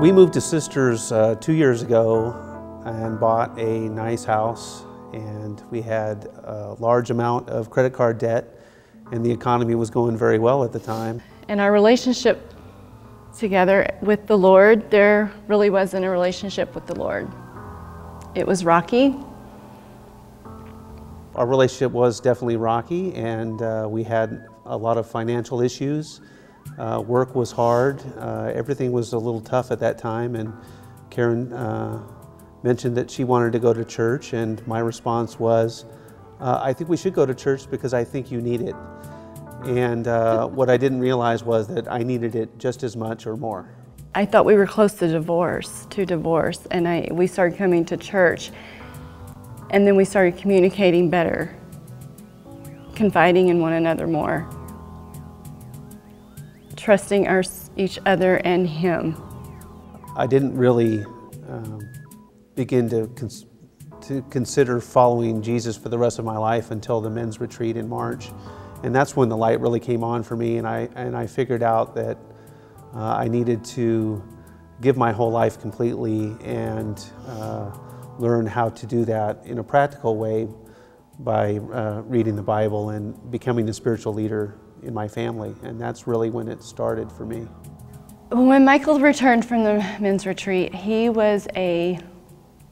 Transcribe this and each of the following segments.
We moved to Sisters 2 years ago and bought a nice house, and we had a large amount of credit card debt, and the economy was going very well at the time. And our relationship together with the Lord, there really wasn't a relationship with the Lord. It was rocky. Our relationship was definitely rocky, and we had a lot of financial issues. Work was hard. Everything was a little tough at that time, and Karen mentioned that she wanted to go to church, and my response was, I think we should go to church because I think you need it. And what I didn't realize was that I needed it just as much or more. I thought we were close to divorce, and we started coming to church, and then we started communicating better, confiding in one another more, trusting each other and Him. I didn't really begin to consider following Jesus for the rest of my life until the men's retreat in March. And that's when the light really came on for me, and I figured out that I needed to give my whole life completely and learn how to do that in a practical way by reading the Bible and becoming a spiritual leader in my family. And that's really when it started for me. When Michael returned from the men's retreat, he was a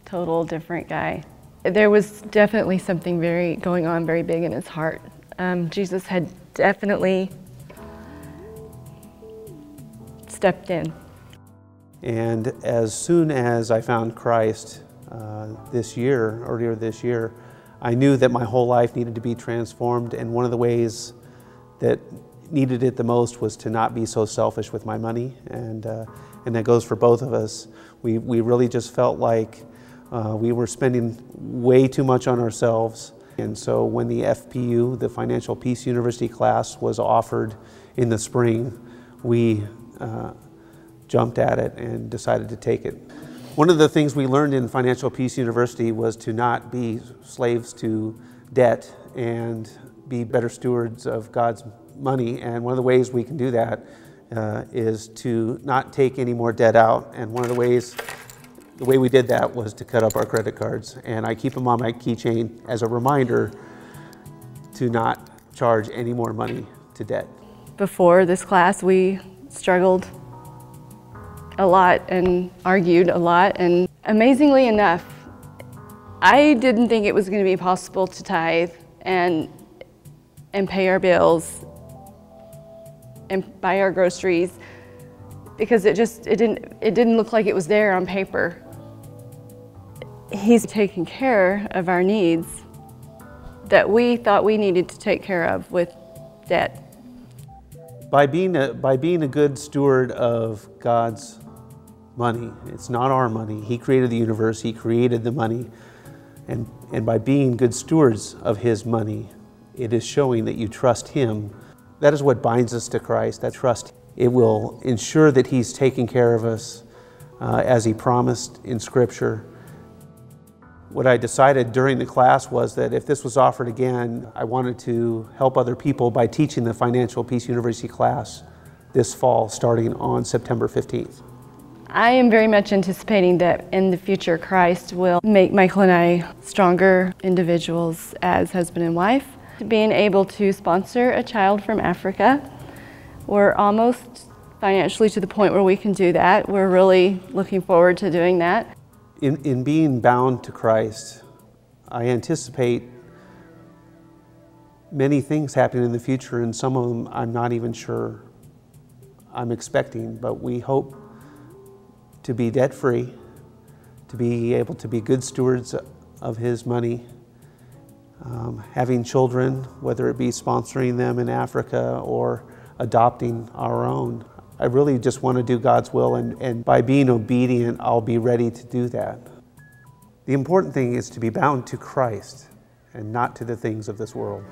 total different guy. There was definitely something going on very big in his heart. Jesus had definitely stepped in. And as soon as I found Christ earlier this year, I knew that my whole life needed to be transformed, and one of the ways that needed it the most was to not be so selfish with my money, and that goes for both of us. We really just felt like we were spending way too much on ourselves. And so when the FPU, the Financial Peace University class, was offered in the spring, we jumped at it and decided to take it. One of the things we learned in Financial Peace University was to not be slaves to debt and be better stewards of God's money. And one of the ways we can do that is to not take any more debt out. And one of the way we did that was to cut up our credit cards. And I keep them on my keychain as a reminder to not charge any more money to debt. Before this class, we struggled a lot and argued a lot. And amazingly enough, I didn't think it was going to be possible to tithe and pay our bills and buy our groceries, because it didn't look like it was there on paper. He's taking care of our needs that we thought we needed to take care of with debt. By being a good steward of God's money, it's not our money. He created the universe, He created the money. And by being good stewards of His money, it is showing that you trust Him. That is what binds us to Christ, that trust. It will ensure that He's taking care of us as He promised in Scripture. What I decided during the class was that if this was offered again, I wanted to help other people by teaching the Financial Peace University class this fall, starting on September 15th. I am very much anticipating that in the future, Christ will make Michael and I stronger individuals as husband and wife. Being able to sponsor a child from Africa, we're almost financially to the point where we can do that. We're really looking forward to doing that. In being bound to Christ, I anticipate many things happening in the future, and some of them I'm not even sure I'm expecting, but we hope to be debt-free, to be able to be good stewards of His money, having children, whether it be sponsoring them in Africa or adopting our own. I really just want to do God's will, and by being obedient, I'll be ready to do that. The important thing is to be bound to Christ and not to the things of this world.